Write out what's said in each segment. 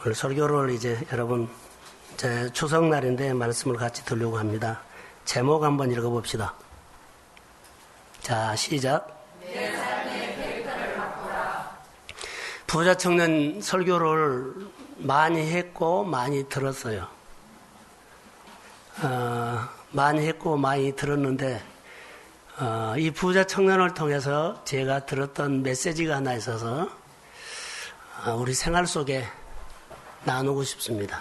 오늘 설교를 이제 여러분 추석날인데 말씀을 같이 들려고 합니다. 제목 한번 읽어봅시다. 자, 시작. 내 삶의 캐릭터를 바꾸라. 부자 청년 설교를 많이 했고 많이 들었어요. 많이 했고 많이 들었는데 이 부자 청년을 통해서 제가 들었던 메시지가 하나 있어서 우리 생활 속에 나누고 싶습니다.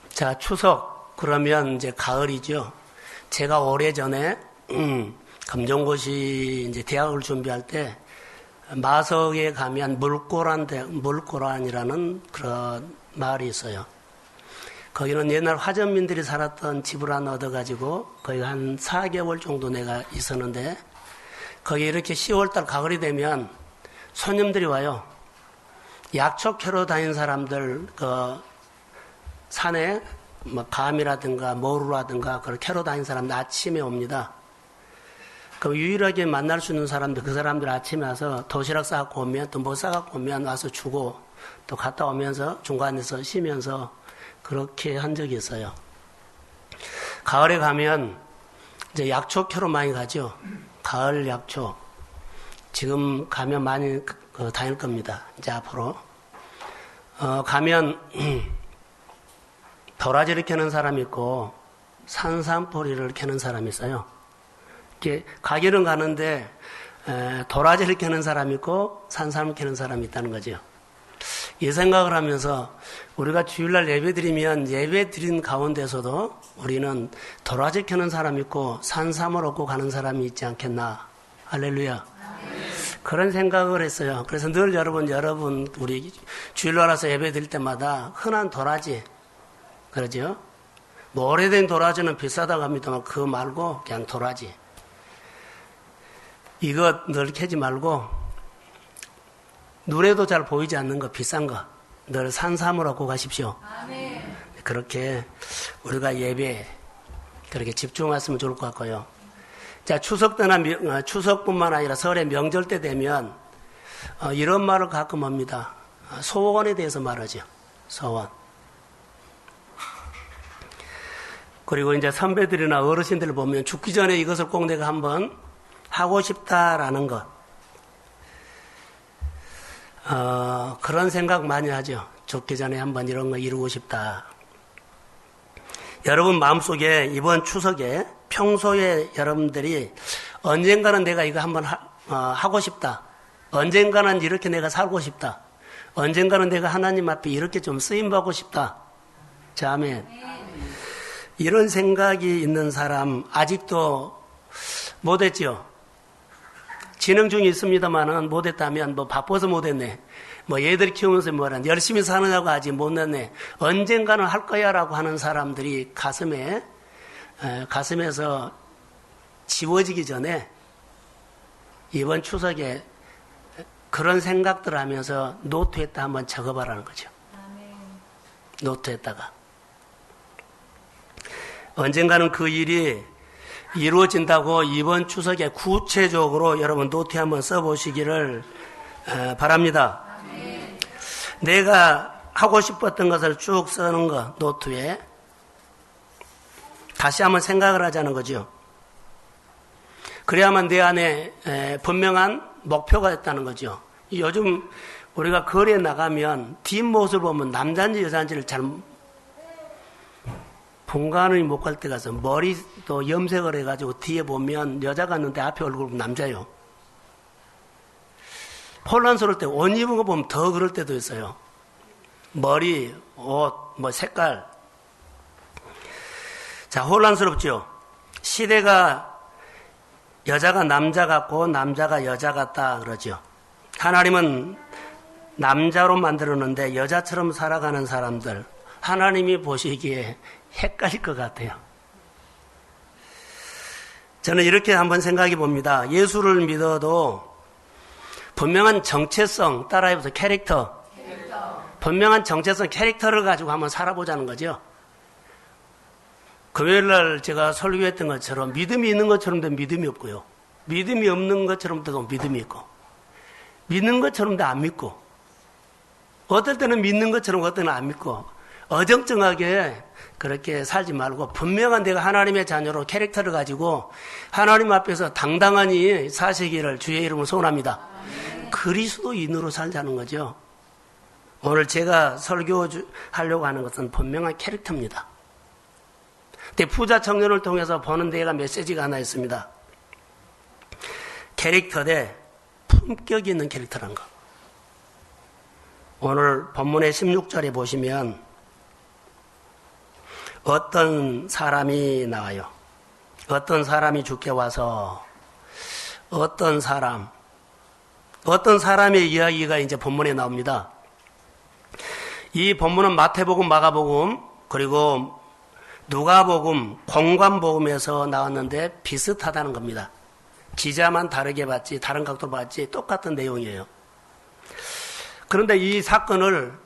자, 추석 그러면 이제 가을이죠. 제가 오래전에 검정고시 이제 대학을 준비할 때 마석에 가면 물고란이라는 그런 마을이 있어요. 거기는 옛날 화전민들이 살았던 집을 하나 얻어가지고 거기 한 4개월 정도 내가 있었는데 거기 이렇게 10월달 가을이 되면 손님들이 와요. 약초 캐러 다니는 사람들 그 산에 뭐 감이라든가 모루라든가 그걸 캐러 다니는 사람들 아침에 옵니다. 그럼 유일하게 만날 수 있는 사람들 그 사람들 아침에 와서 도시락 싸갖고 오면 또 뭐 싸갖고 오면 와서 주고 또 갔다 오면서 중간에서 쉬면서 그렇게 한 적이 있어요. 가을에 가면 이제 약초 캐러 많이 가죠. 가을 약초. 지금 가면 많이 다닐 겁니다. 이제 앞으로. 가면 도라지를 캐는 사람이 있고 산삼포리를 캐는 사람이 있어요. 이렇게 가기는 가는데 도라지를 캐는 사람이 있고 산삼을 캐는 사람이 있다는 거죠. 이 생각을 하면서 우리가 주일날 예배 드리면 예배 드린 가운데서도 우리는 도라지 캐는 사람이 있고 산삼을 얻고 가는 사람이 있지 않겠나. 할렐루야. 그런 생각을 했어요. 그래서 늘 여러분 우리 주일날 와서 예배 드릴 때마다 흔한 도라지 그러죠. 뭐 오래된 도라지는 비싸다고 합니다만 그거 말고 그냥 도라지 이거 늘 캐지 말고 눈에도 잘 보이지 않는 거 비싼 거 늘 산삼을 얻고 가십시오. 아멘. 그렇게 우리가 예배에 그렇게 집중했으면 좋을 것 같고요. 자, 추석 때나 추석뿐만 아니라 설의 명절 때 되면 이런 말을 가끔 합니다. 소원에 대해서 말하죠. 소원. 그리고 이제 선배들이나 어르신들을 보면 죽기 전에 이것을 꼭 내가 한번 하고 싶다라는 것. 그런 생각 많이 하죠. 죽기 전에 한번 이런 거 이루고 싶다. 여러분 마음속에 이번 추석에 평소에 여러분들이 언젠가는 내가 이거 한번 하고 싶다. 언젠가는 이렇게 내가 살고 싶다. 언젠가는 내가 하나님 앞에 이렇게 좀 쓰임받고 싶다. 자, 아멘. 이런 생각이 있는 사람 아직도 못했죠. 진행 중에 있습니다만은 못했다면 뭐 바빠서 못했네. 뭐 얘들 키우면서 뭐란 열심히 사느냐고 아직 못냈네. 언젠가는 할 거야라고 하는 사람들이 가슴에서 지워지기 전에 이번 추석에 그런 생각들 하면서 노트에다 한번 적어봐라는 거죠. 노트에다가 언젠가는 그 일이 이루어진다고 이번 추석에 구체적으로 여러분 노트에 한번 써보시기를 바랍니다. 내가 하고 싶었던 것을 쭉 쓰는 거 노트에 다시 한번 생각을 하자는 거죠. 그래야만 내 안에 분명한 목표가 있다는 거죠. 요즘 우리가 거리에 나가면 뒷모습을 보면 남자인지 여자인지를 잘 본관을 못 갈 때 가서 머리도 염색을 해가지고 뒤에 보면 여자 같는데 앞에 얼굴 보면 남자요. 혼란스러울 때 옷 입은 거 보면 더 그럴 때도 있어요. 머리, 옷, 뭐 색깔. 자, 혼란스럽죠. 시대가 여자가 남자 같고 남자가 여자 같다 그러죠. 하나님은 남자로 만들었는데 여자처럼 살아가는 사람들 하나님이 보시기에 헷갈릴 것 같아요. 저는 이렇게 한번 생각해 봅니다. 예수를 믿어도 분명한 정체성, 따라해보세요. 캐릭터. 분명한 정체성, 캐릭터를 가지고 한번 살아보자는 거죠. 금요일날 제가 설교했던 것처럼 믿음이 있는 것처럼 된 믿음이 없고요. 믿음이 없는 것처럼도 믿음이 있고, 믿는 것처럼도 안 믿고, 어떨 때는 믿는 것처럼 어떨 때는 안 믿고, 어정쩡하게 그렇게 살지 말고 분명한 내가 하나님의 자녀로 캐릭터를 가지고 하나님 앞에서 당당하니 사시기를 주의 이름으로 소원합니다. 그리스도인으로 살자는 거죠. 오늘 제가 설교하려고 하는 것은 분명한 캐릭터입니다. 근데 부자 청년을 통해서 보는 데가 메시지가 하나 있습니다. 캐릭터 대 품격이 있는 캐릭터란 거. 오늘 본문의 16절에 보시면 어떤 사람이 나와요. 어떤 사람이 주께 와서 어떤 사람의 이야기가 이제 본문에 나옵니다. 이 본문은 마태복음, 마가복음, 그리고 누가복음, 공관복음에서 나왔는데 비슷하다는 겁니다. 기자만 다르게 봤지, 다른 각도로 봤지 똑같은 내용이에요. 그런데 이 사건을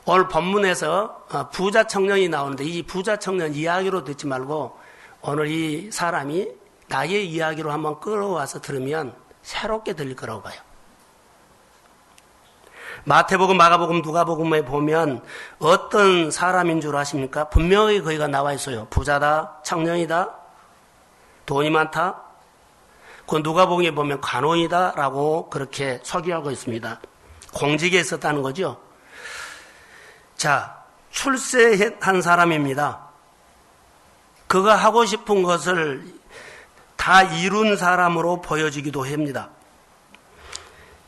오늘 본문에서 부자 청년이 나오는데 이 부자 청년 이야기로 듣지 말고 오늘 이 사람이 나의 이야기로 한번 끌어와서 들으면 새롭게 들릴 거라고 봐요. 마태복음, 마가복음, 누가복음에 보면 어떤 사람인 줄 아십니까? 분명히 거기가 나와 있어요. 부자다, 청년이다, 돈이 많다. 그 누가복음에 보면 관원이다라고 그렇게 소개하고 있습니다. 공직에 있었다는 거죠. 자, 출세한 사람입니다. 그가 하고 싶은 것을 다 이룬 사람으로 보여지기도 합니다.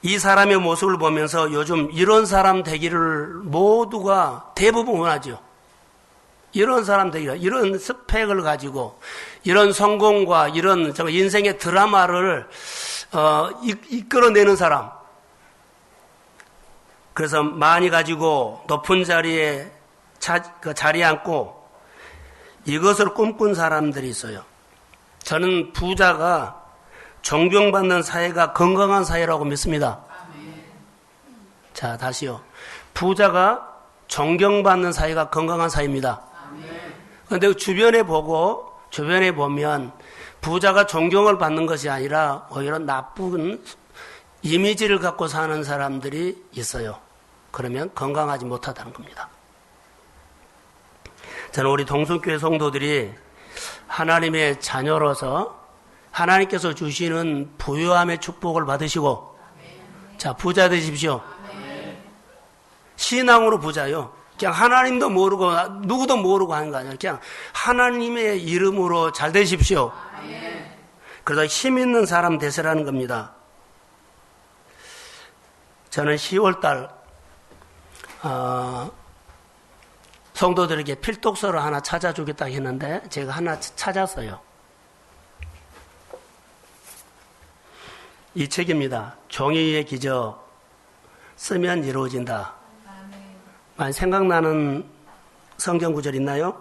이 사람의 모습을 보면서 요즘 이런 사람 되기를 모두가 대부분 원하죠. 이런 사람 되기를, 이런 스펙을 가지고 이런 성공과 이런 인생의 드라마를 이끌어내는 사람. 그래서 많이 가지고 높은 자리에 자리에 앉고 이것을 꿈꾼 사람들이 있어요. 저는 부자가 존경받는 사회가 건강한 사회라고 믿습니다. 자, 다시요. 부자가 존경받는 사회가 건강한 사회입니다. 그런데 주변에 보면 부자가 존경을 받는 것이 아니라 오히려 나쁜 이미지를 갖고 사는 사람들이 있어요. 그러면 건강하지 못하다는 겁니다. 저는 우리 동성교회 성도들이 하나님의 자녀로서 하나님께서 주시는 부유함의 축복을 받으시고, 자, 부자 되십시오. 신앙으로 부자요. 그냥 하나님도 모르고 누구도 모르고 하는 거 아니에요. 그냥 하나님의 이름으로 잘 되십시오. 그래서 힘 있는 사람 되시라는 겁니다. 저는 10월달 성도들에게 필독서를 하나 찾아주겠다고 했는데 제가 하나 찾았어요. 이 책입니다. 종이의 기적, 쓰면 이루어진다. 많이 생각나는 성경 구절 있나요?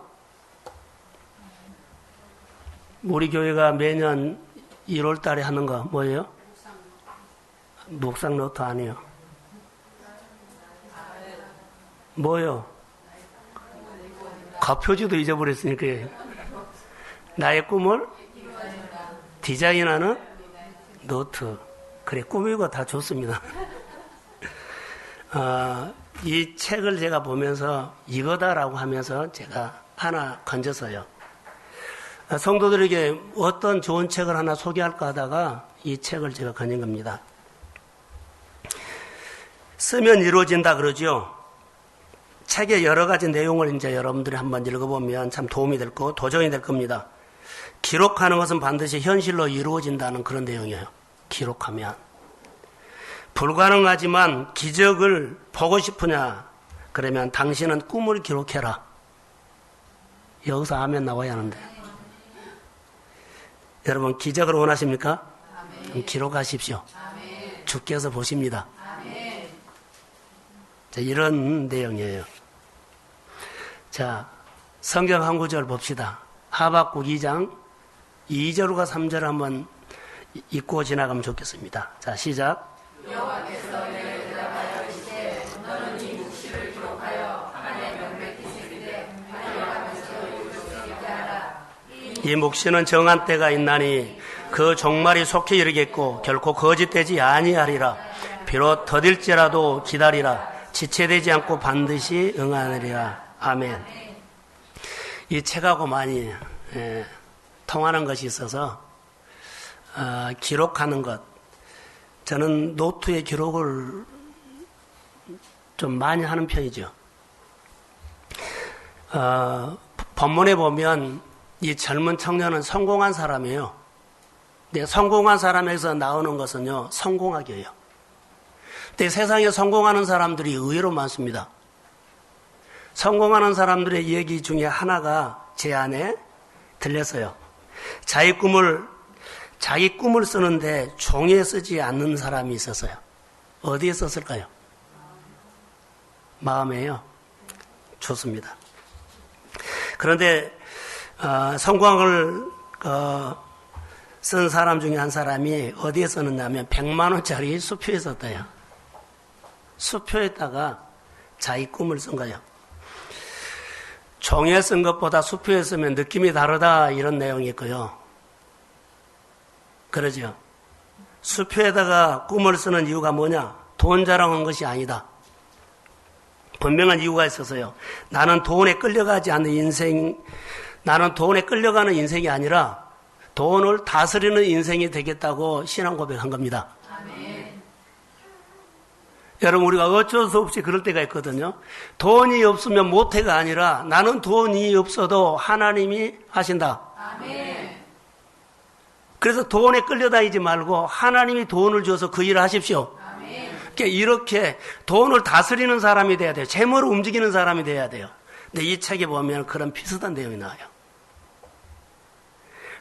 우리 교회가 매년 1월 달에 하는 거 뭐예요? 묵상 노트 아니에요. 뭐요? 겉표지도 잊어버렸으니까. 나의 꿈을 디자인하는 노트. 그래, 꾸미고 다 좋습니다. 이 책을 제가 보면서 이거다라고 하면서 제가 하나 건졌어요. 성도들에게 어떤 좋은 책을 하나 소개할까 하다가 이 책을 제가 건진 겁니다. 쓰면 이루어진다 그러죠. 책의 여러 가지 내용을 이제 여러분들이 한번 읽어보면 참 도움이 될 거고 도전이 될 겁니다. 기록하는 것은 반드시 현실로 이루어진다는 그런 내용이에요. 기록하면. 불가능하지만 기적을 보고 싶으냐? 그러면 당신은 꿈을 기록해라. 여기서 아멘 나와야 하는데. 여러분 기적을 원하십니까? 그럼 기록하십시오. 주께서 보십니다. 자, 이런 내용이에요. 자, 성경 한 구절 봅시다. 하박국 2장 2절과 3절 한번 읽고 지나가면 좋겠습니다. 자, 시작. 여호와께서 내게 대답하여 이르시되 너는 이 묵시를 기록하여 하나님의 명백히 새기되 달려가면서 이룰 수 있게 하라. 이 묵시는 정한 때가 있나니 그 종말이 속히 이르겠고 결코 거짓되지 아니하리라. 비록 더딜지라도 기다리라. 지체되지 않고 반드시 응하느리라. 아멘. 이 책하고 많이 통하는 것이 있어서 기록하는 것, 저는 노트에 기록을 좀 많이 하는 편이죠. 본문에 보면 이 젊은 청년은 성공한 사람이에요. 근데 성공한 사람에서 나오는 것은요, 성공하기예요. 근데 세상에 성공하는 사람들이 의외로 많습니다. 성공하는 사람들의 얘기 중에 하나가 제 안에 들렸어요. 자기 꿈을 쓰는데 종이에 쓰지 않는 사람이 있었어요. 어디에 썼을까요? 마음에요. 좋습니다. 그런데 성공을 쓴 사람 중에 한 사람이 어디에 썼느냐면 100만 원짜리 수표에 썼대요. 수표에다가 자기 꿈을 쓴 거예요. 종이에 쓴 것보다 수표에 쓰면 느낌이 다르다, 이런 내용이 있고요. 그러죠. 수표에다가 꿈을 쓰는 이유가 뭐냐? 돈 자랑한 것이 아니다. 분명한 이유가 있어서요. 나는 돈에 끌려가는 인생이 아니라 돈을 다스리는 인생이 되겠다고 신앙 고백한 겁니다. 아멘. 여러분, 우리가 어쩔 수 없이 그럴 때가 있거든요. 돈이 없으면 못해가 아니라 나는 돈이 없어도 하나님이 하신다. 아멘. 그래서 돈에 끌려다니지 말고 하나님이 돈을 줘서 그 일을 하십시오. 이렇게 돈을 다스리는 사람이 돼야 돼요. 재물을 움직이는 사람이 돼야 돼요. 근데 이 책에 보면 그런 비슷한 내용이 나와요.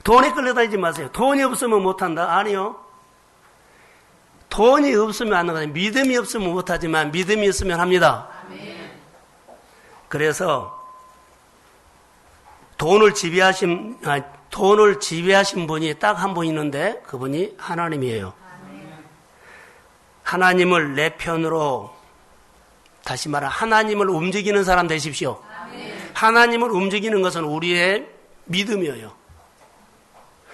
돈에 끌려다니지 마세요. 돈이 없으면 못한다? 아니요. 돈이 없으면 안 하거든요. 믿음이 없으면 못하지만 믿음이 있으면 합니다. 그래서 돈을 지배하신 분이 딱 한 분 있는데 그분이 하나님이에요. 하나님을 내 편으로, 다시 말해 하나님을 움직이는 사람 되십시오. 아멘. 하나님을 움직이는 것은 우리의 믿음이에요.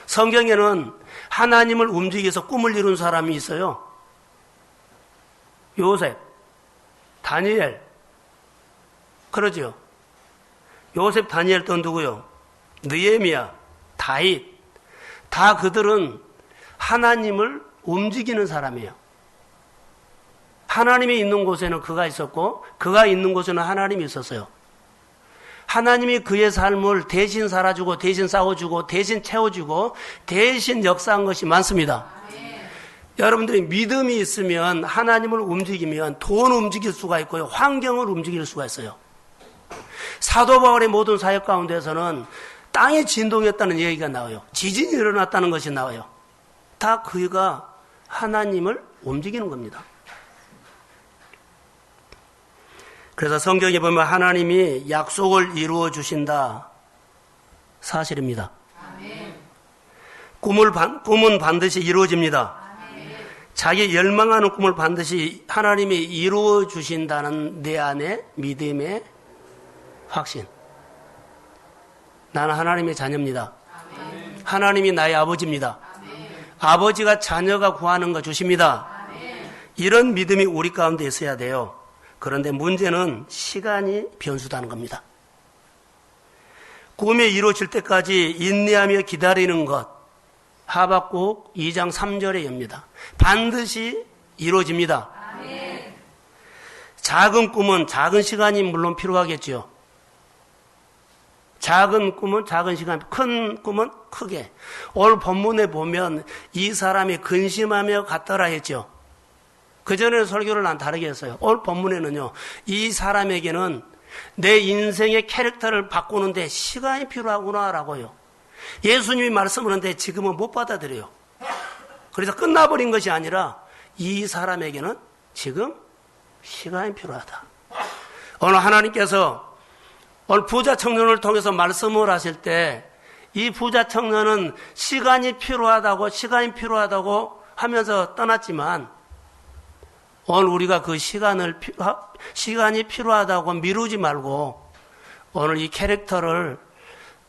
성경에는 하나님을 움직여서 꿈을 이룬 사람이 있어요. 요셉, 다니엘, 그러죠. 요셉, 다니엘 또 누구요? 느헤미야, 다윗, 다 그들은 하나님을 움직이는 사람이에요. 하나님이 있는 곳에는 그가 있었고 그가 있는 곳에는 하나님이 있었어요. 하나님이 그의 삶을 대신 살아주고 대신 싸워주고 대신 채워주고 대신 역사한 것이 많습니다. 아멘. 여러분들이 믿음이 있으면 하나님을 움직이면 돈을 움직일 수가 있고요, 환경을 움직일 수가 있어요. 사도 바울의 모든 사역 가운데서는 땅이 진동했다는 얘기가 나와요. 지진이 일어났다는 것이 나와요. 다 그가 하나님을 움직이는 겁니다. 그래서 성경에 보면 하나님이 약속을 이루어 주신다. 사실입니다. 아멘. 꿈은 반드시 이루어집니다. 아멘. 자기 열망하는 꿈을 반드시 하나님이 이루어 주신다는 내 안에 믿음의 확신. 나는 하나님의 자녀입니다. 아멘. 하나님이 나의 아버지입니다. 아멘. 아버지가 자녀가 구하는 거 주십니다. 아멘. 이런 믿음이 우리 가운데 있어야 돼요. 그런데 문제는 시간이 변수다는 겁니다. 꿈이 이루어질 때까지 인내하며 기다리는 것, 하박국 2장 3절에 엽니다. 반드시 이루어집니다. 아멘. 작은 꿈은 작은 시간이 물론 필요하겠죠. 작은 꿈은 작은 시간, 큰 꿈은 크게. 오늘 본문에 보면 이 사람이 근심하며 갔더라 했죠. 그전에 설교를 난 다르게 했어요. 오늘 본문에는요, 이 사람에게는 내 인생의 캐릭터를 바꾸는데 시간이 필요하구나라고요. 예수님이 말씀을 하는데 지금은 못 받아들여요. 그래서 끝나버린 것이 아니라 이 사람에게는 지금 시간이 필요하다. 오늘 하나님께서 오늘 부자 청년을 통해서 말씀을 하실 때 이 부자 청년은 시간이 필요하다고 하면서 떠났지만 오늘 우리가 그 시간이 필요하다고 미루지 말고 오늘 이 캐릭터를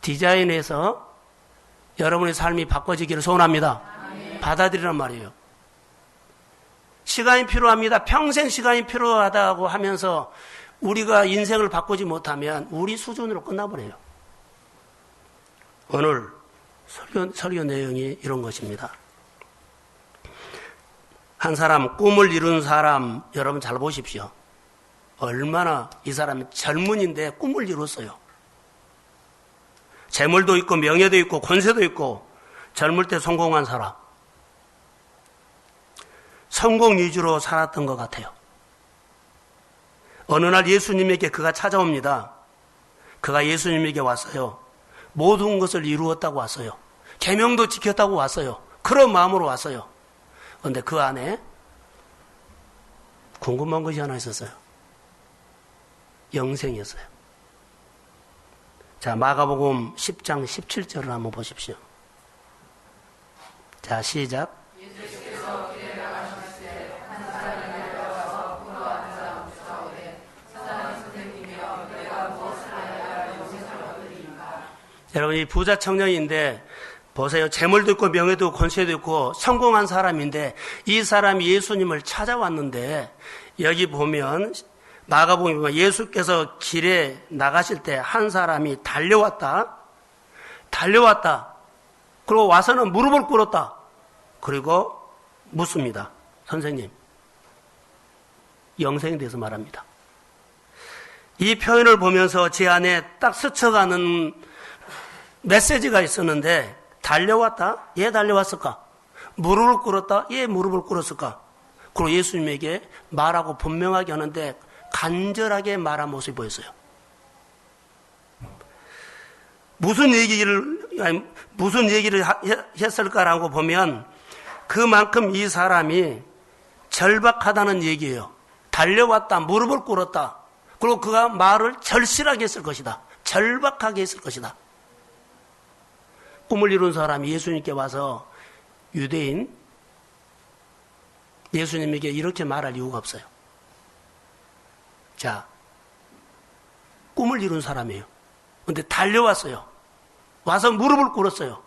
디자인해서 여러분의 삶이 바꿔지기를 소원합니다. 받아들이란 말이에요. 시간이 필요합니다. 평생 시간이 필요하다고 하면서 우리가 인생을 바꾸지 못하면 우리 수준으로 끝나버려요. 오늘 설교 내용이 이런 것입니다. 한 사람, 꿈을 이룬 사람, 여러분 잘 보십시오. 얼마나 이 사람이 젊은인데 꿈을 이뤘어요. 재물도 있고 명예도 있고 권세도 있고 젊을 때 성공한 사람. 성공 위주로 살았던 것 같아요. 어느 날 예수님에게 그가 찾아옵니다. 그가 예수님에게 왔어요. 모든 것을 이루었다고 왔어요. 계명도 지켰다고 왔어요. 그런 마음으로 왔어요. 그런데 그 안에 궁금한 것이 하나 있었어요. 영생이었어요. 자, 마가복음 10장 17절을 한번 보십시오. 자, 시작. 여러분, 이 부자 청년인데 보세요. 재물도 있고 명예도 있고 권세도 있고 성공한 사람인데 이 사람이 예수님을 찾아왔는데 여기 보면 마가복음에 보면 예수께서 길에 나가실 때 한 사람이 달려왔다. 그리고 와서는 무릎을 꿇었다. 그리고 묻습니다. 선생님, 영생에 대해서 말합니다. 이 표현을 보면서 제 안에 딱 스쳐가는 메시지가 있었는데, 달려왔다? 예, 달려왔을까? 무릎을 꿇었다? 예, 무릎을 꿇었을까? 그리고 예수님에게 말하고 분명하게 하는데 간절하게 말한 모습이 보였어요. 무슨 얘기를 했을까라고 보면 그만큼 이 사람이 절박하다는 얘기예요. 달려왔다, 무릎을 꿇었다. 그리고 그가 말을 절실하게 했을 것이다. 절박하게 했을 것이다. 꿈을 이룬 사람이 예수님께 와서 유대인 예수님에게 이렇게 말할 이유가 없어요. 자, 꿈을 이룬 사람이에요. 그런데 달려왔어요. 와서 무릎을 꿇었어요.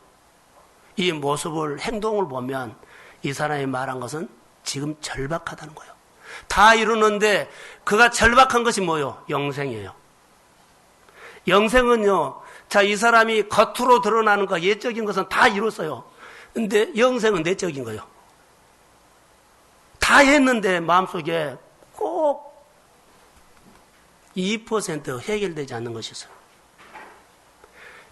이 모습을, 행동을 보면 이 사람이 말한 것은 지금 절박하다는 거예요. 다 이루는데 그가 절박한 것이 뭐예요? 영생이에요. 영생은요, 자, 이 사람이 겉으로 드러나는 거, 예적인 것은 다 이뤘어요. 근데 영생은 내적인 거예요. 다 했는데 마음속에 꼭 2% 해결되지 않는 것이 있어요.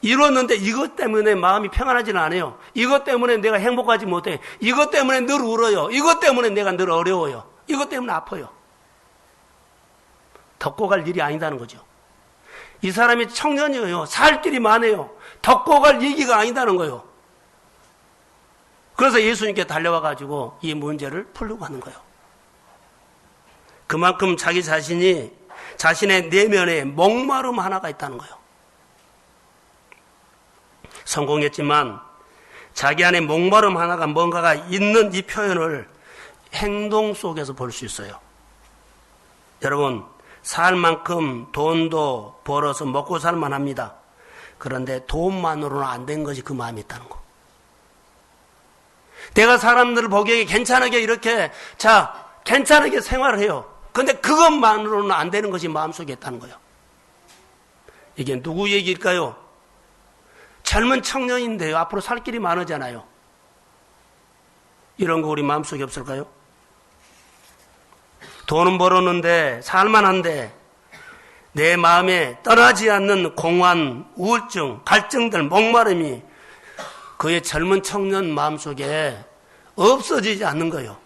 이뤘는데 이것 때문에 마음이 평안하지는 않아요. 이것 때문에 내가 행복하지 못해. 이것 때문에 늘 울어요. 이것 때문에 내가 늘 어려워요. 이것 때문에 아파요. 덮고 갈 일이 아니다는 거죠. 이 사람이 청년이에요. 살 길이 많아요. 덮고 갈 얘기가 아니다는 거예요. 그래서 예수님께 달려와가지고 이 문제를 풀려고 하는 거예요. 그만큼 자기 자신이 자신의 내면에 목마름 하나가 있다는 거예요. 성공했지만 자기 안에 목마름 하나가 뭔가가 있는 이 표현을 행동 속에서 볼 수 있어요. 여러분, 살 만큼 돈도 벌어서 먹고 살만 합니다. 그런데 돈만으로는 안 된 것이 그 마음이 있다는 거. 내가 사람들을 보기에 괜찮게 이렇게, 자, 괜찮게 생활을 해요. 그런데 그것만으로는 안 되는 것이 마음속에 있다는 거예요. 이게 누구 얘기일까요? 젊은 청년인데요. 앞으로 살 길이 많으잖아요. 이런 거 우리 마음속에 없을까요? 돈은 벌었는데 살만한데 내 마음에 떠나지 않는 공허한 우울증, 갈증들, 목마름이 그의 젊은 청년 마음속에 없어지지 않는 거예요.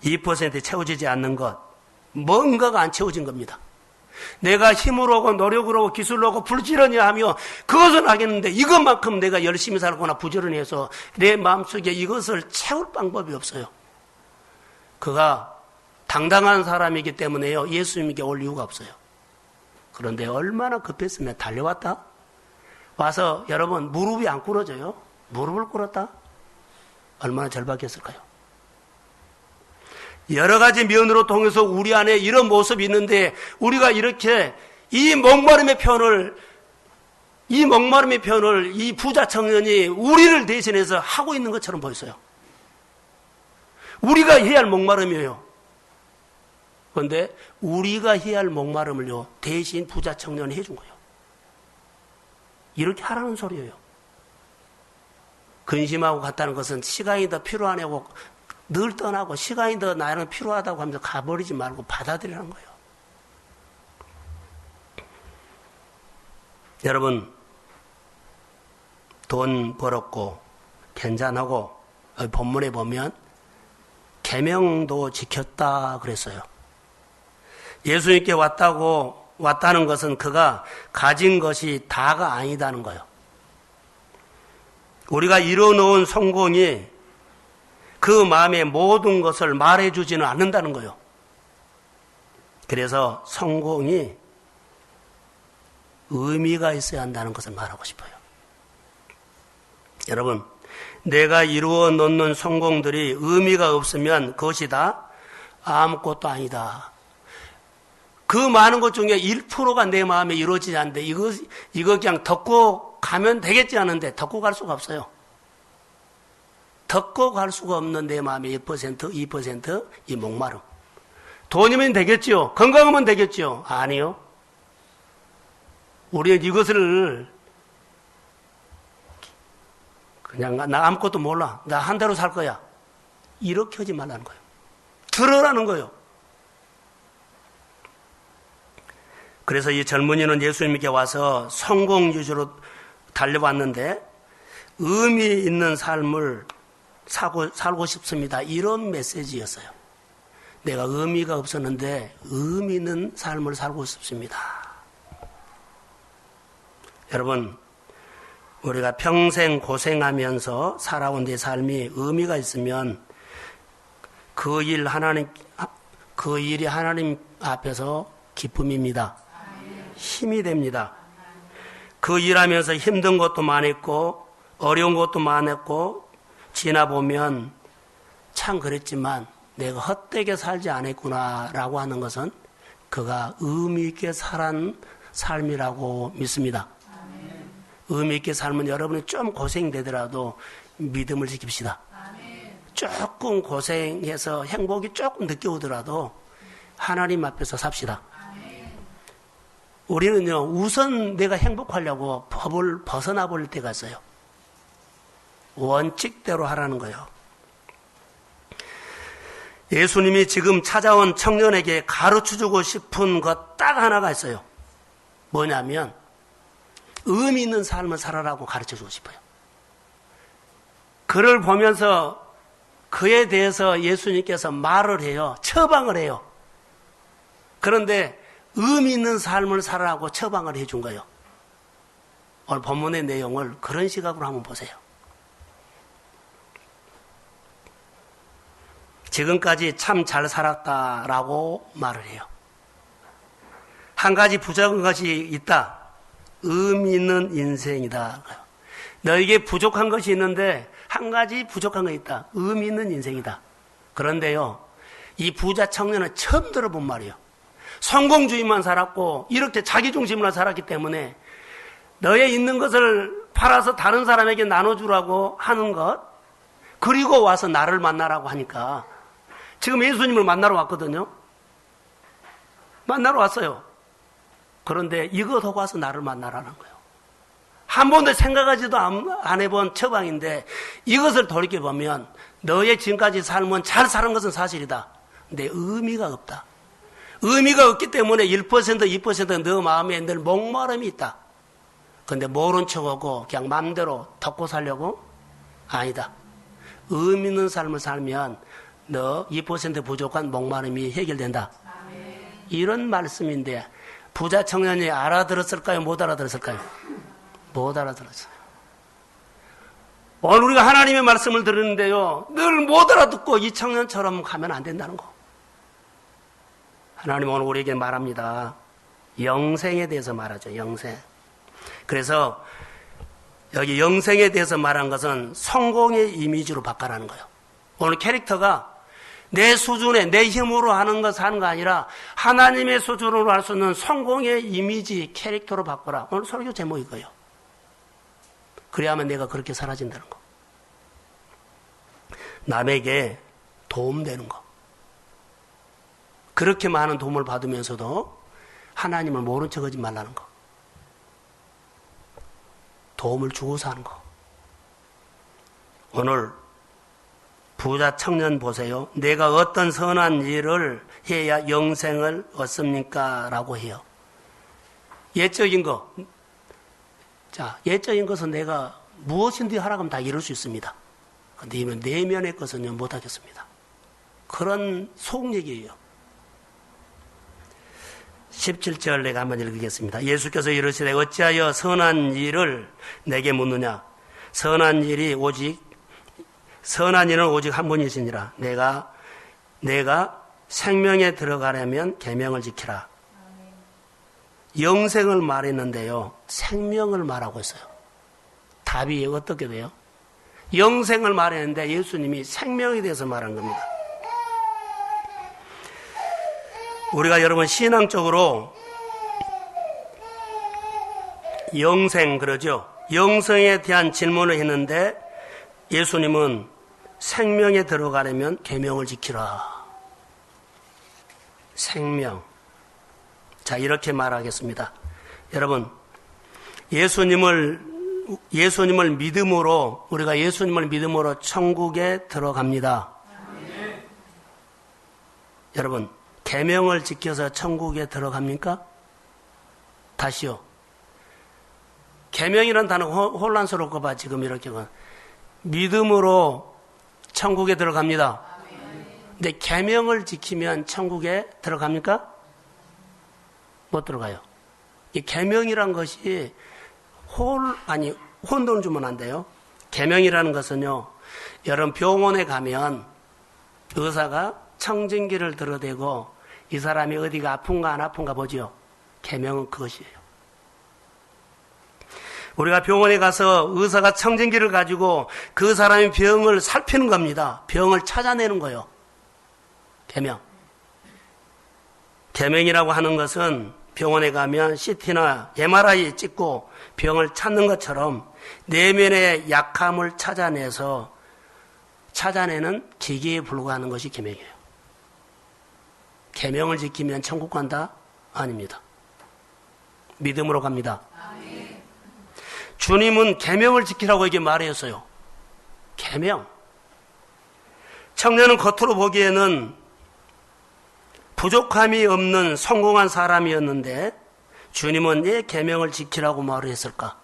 2% 채워지지 않는 것, 뭔가가 안 채워진 겁니다. 내가 힘으로 하고 노력을 하고 기술로 하고 부지런히 하며 그것은 하겠는데 이것만큼 내가 열심히 살거나 부지런히 해서 내 마음속에 이것을 채울 방법이 없어요. 그가 당당한 사람이기 때문에요. 예수님에게 올 이유가 없어요. 그런데 얼마나 급했으면 달려왔다? 와서 여러분 무릎이 안 꿇어져요? 무릎을 꿇었다? 얼마나 절박했을까요? 여러 가지 면으로 통해서 우리 안에 이런 모습이 있는데 우리가 이렇게 이 목마름의 표현을 이 목마름의 표현을 이 부자 청년이 우리를 대신해서 하고 있는 것처럼 보였어요. 우리가 해야 할 목마름이에요. 그런데 우리가 해야 할 목마름을요, 대신 부자 청년이 해준 거예요. 이렇게 하라는 소리예요. 근심하고 갔다는 것은 시간이 더 필요하냐고 늘 떠나고 시간이 더 나는 필요하다고 하면서 가버리지 말고 받아들이라는 거예요. 여러분, 돈 벌었고 괜찮하고 본문에 보면 계명도 지켰다 그랬어요. 예수님께 왔다는 것은 그가 가진 것이 다가 아니다는 거예요. 우리가 이뤄놓은 성공이 그 마음의 모든 것을 말해주지는 않는다는 거예요. 그래서 성공이 의미가 있어야 한다는 것을 말하고 싶어요. 여러분, 내가 이루어 놓는 성공들이 의미가 없으면 그것이 다 아무것도 아니다. 그 많은 것 중에 1%가 내 마음에 이루어지지 않는데 이거 그냥 덮고 가면 되겠지 않은데 덮고 갈 수가 없어요. 덮고 갈 수가 없는 내 마음의 1%, 2% 이 목마름. 돈이면 되겠죠. 건강하면 되겠죠. 아니요. 우리는 이것을 그냥 나 아무것도 몰라. 나 한 대로 살 거야. 이렇게 하지 말라는 거예요. 들으라는 거예요. 그래서 이 젊은이는 예수님께 와서 성공 위주로 달려왔는데 의미 있는 삶을 살고 싶습니다. 이런 메시지였어요. 내가 의미가 없었는데 의미 있는 삶을 살고 싶습니다. 여러분, 우리가 평생 고생하면서 살아온 내 삶이 의미가 있으면 그 일이 하나님 앞에서 기쁨입니다. 힘이 됩니다. 그 일하면서 힘든 것도 많았고 어려운 것도 많았고 지나보면 참 그랬지만 내가 헛되게 살지 않았구나라고 하는 것은 그가 의미 있게 살은 삶이라고 믿습니다. 의미 있게 살면 여러분이 좀 고생되더라도 믿음을 지킵시다. 조금 고생해서 행복이 조금 늦게 오더라도 하나님 앞에서 삽시다. 우리는요, 우선 내가 행복하려고 법을 벗어나 볼 때가 있어요. 원칙대로 하라는 거예요. 예수님이 지금 찾아온 청년에게 가르쳐주고 싶은 것 딱 하나가 있어요. 뭐냐면 의미 있는 삶을 살아라고 가르쳐주고 싶어요. 그를 보면서 그에 대해서 예수님께서 말을 해요. 처방을 해요. 그런데 의미 있는 삶을 살아라고 처방을 해준 거예요. 오늘 본문의 내용을 그런 시각으로 한번 보세요. 지금까지 참 잘 살았다라고 말을 해요. 한 가지 부족한 것이 있다. 의미 있는 인생이다. 너에게 부족한 것이 있는데 한 가지 부족한 것이 있다. 의미 있는 인생이다. 그런데요, 이 부자 청년은 처음 들어본 말이에요. 성공주의만 살았고 이렇게 자기중심으로 살았기 때문에 너의 있는 것을 팔아서 다른 사람에게 나눠주라고 하는 것, 그리고 와서 나를 만나라고 하니까 지금 예수님을 만나러 왔거든요. 만나러 왔어요. 그런데 이것 하고 와서 나를 만나라는 거예요. 한 번도 생각하지도 안 해본 처방인데 이것을 돌이켜보면 너의 지금까지 삶은 잘 사는 것은 사실이다. 근데 의미가 없다. 의미가 없기 때문에 1%, 2% 너 마음에 늘 목마름이 있다. 그런데 모른 척하고 그냥 마음대로 덮고 살려고? 아니다. 의미 있는 삶을 살면 너 2% 부족한 목마름이 해결된다. 이런 말씀인데 부자 청년이 알아들었을까요? 못 알아들었을까요? 못 알아들었어요. 오늘 우리가 하나님의 말씀을 들었는데요, 늘 못 알아듣고 이 청년처럼 가면 안 된다는 거. 하나님 오늘 우리에게 말합니다. 영생에 대해서 말하죠. 영생. 그래서 여기 영생에 대해서 말한 것은 성공의 이미지로 바꿔라는 거예요. 오늘 캐릭터가 내 수준에 내 힘으로 하는 것 하는 거 아니라 하나님의 수준으로 할 수 있는 성공의 이미지 캐릭터로 바꿔라. 오늘 설교 제목이 이거예요. 그래야만 내가 그렇게 사라진다는 거. 남에게 도움되는 거. 그렇게 많은 도움을 받으면서도 하나님을 모른 척하지 말라는 거. 도움을 주고 사는 거. 오늘 부자 청년 보세요. 내가 어떤 선한 일을 해야 영생을 얻습니까? 라고 해요. 예적인 거. 자, 예적인 것은 내가 무엇인지 하라고 하면 다 이룰 수 있습니다. 근데 이 내면의 것은요, 못하겠습니다. 그런 속 얘기예요. 17절 내가 한번 읽겠습니다. 예수께서 이르시되 어찌하여 선한 일을 내게 묻느냐? 선한 일은 오직 한 분이시니라. 내가 생명에 들어가려면 계명을 지키라. 영생을 말했는데요, 생명을 말하고 있어요. 답이 어떻게 돼요? 영생을 말했는데 예수님이 생명에 대해서 말한 겁니다. 우리가 여러분 신앙적으로 영생 그러죠. 영생에 대한 질문을 했는데 예수님은 생명에 들어가려면 계명을 지키라. 생명. 자, 이렇게 말하겠습니다. 여러분, 예수님을 믿음으로, 우리가 예수님을 믿음으로 천국에 들어갑니다. 여러분, 계명을 지켜서 천국에 들어갑니까? 다시요. 계명이라는 단어 혼란스러울까 봐 지금 이렇게. 믿음으로 천국에 들어갑니다. 근데 계명을 지키면 천국에 들어갑니까? 못 들어가요. 이 계명이란 것이 혼돈을 주면 안 돼요. 계명이라는 것은요, 여러분 병원에 가면 의사가 청진기를 들어대고 이 사람이 어디가 아픈가 안 아픈가 보죠. 계명은 그것이에요. 우리가 병원에 가서 의사가 청진기를 가지고 그 사람의 병을 살피는 겁니다. 병을 찾아내는 거예요. 계명. 계명이라고 하는 것은 병원에 가면 CT나 MRI 찍고 병을 찾는 것처럼 내면의 약함을 찾아내는 기계에 불과하는 것이 계명이에요. 계명을 지키면 천국 간다? 아닙니다. 믿음으로 갑니다. 주님은 계명을 지키라고 이게 말했어요. 계명. 청년은 겉으로 보기에는 부족함이 없는 성공한 사람이었는데 주님은 왜 계명을 지키라고 말을 했을까?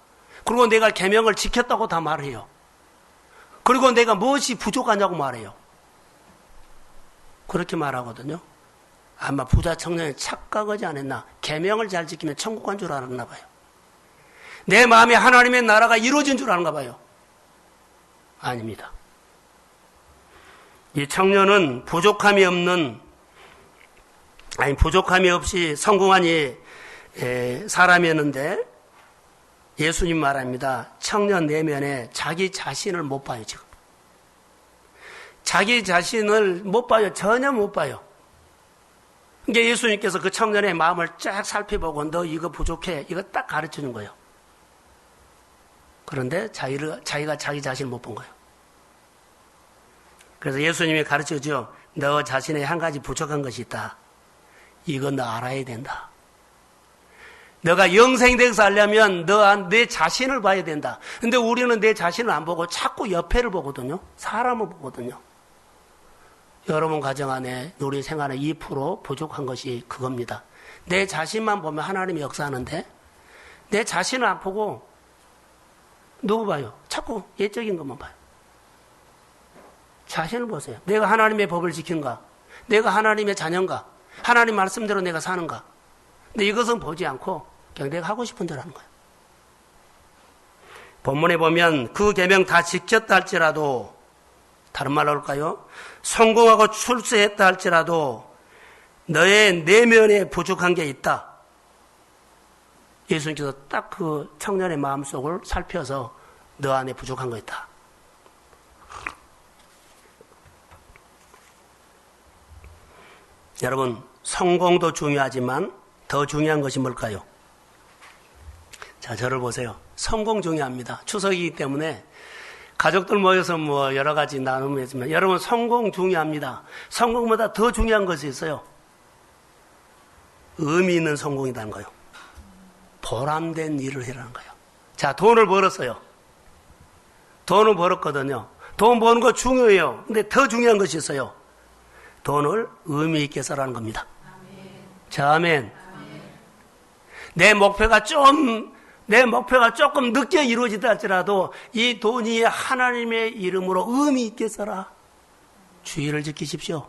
그리고 내가 계명을 지켰다고 다 말해요. 그리고 내가 무엇이 부족하냐고 말해요. 그렇게 말하거든요. 아마 부자 청년이 착각하지 않았나? 계명을 잘 지키면 천국 간 줄 알았나 봐요. 내 마음에 하나님의 나라가 이루어진 줄 아는가 봐요. 아닙니다. 이 청년은 부족함이 없이 성공한 사람이었는데 예수님 말합니다. 청년 내면에 자기 자신을 못 봐요, 지금. 자기 자신을 못 봐요. 전혀 못 봐요. 그러니까 예수님께서 그 청년의 마음을 쫙 살펴보고 너 이거 부족해. 이거 딱 가르쳐 준 거예요. 그런데 자기가 자기 자신을 못 본 거예요. 그래서 예수님이 가르쳐주죠. 너 자신의 한 가지 부족한 것이 있다. 이건 너 알아야 된다. 너가 영생돼서 하려면 내 자신을 봐야 된다. 근데 우리는 내 자신을 안 보고 자꾸 옆에를 보거든요. 사람을 보거든요. 여러분 가정 안에 우리 생활에 2% 부족한 것이 그겁니다. 내 자신만 보면 하나님이 역사하는데 내 자신을 안 보고 누구 봐요? 자꾸 예적인 것만 봐요. 자신을 보세요. 내가 하나님의 법을 지킨가? 내가 하나님의 자녀인가? 하나님 말씀대로 내가 사는가? 근데 이것은 보지 않고 그냥 내가 하고 싶은 대로 하는 거예요. 본문에 보면 그 계명 다 지켰다 할지라도 다른 말로 할까요? 성공하고 출세했다 할지라도 너의 내면에 부족한 게 있다. 예수님께서 딱 그 청년의 마음속을 살펴서 너 안에 부족한 거 있다. 여러분, 성공도 중요하지만 더 중요한 것이 뭘까요? 자, 저를 보세요. 성공 중요합니다. 추석이기 때문에 가족들 모여서 뭐 여러 가지 나눔이 있지만 여러분 성공 중요합니다. 성공보다 더 중요한 것이 있어요. 의미 있는 성공이라는 거예요. 보람된 일을 해라는 거예요. 자, 돈을 벌었어요. 돈을 벌었거든요. 돈 버는 거 중요해요. 근데 더 중요한 것이 있어요. 돈을 의미 있게 써라는 겁니다. 자, 아멘. 내 목표가 조금 늦게 이루어지다 할지라도 이 돈이 하나님의 이름으로 의미 있게 써라. 주의를 지키십시오.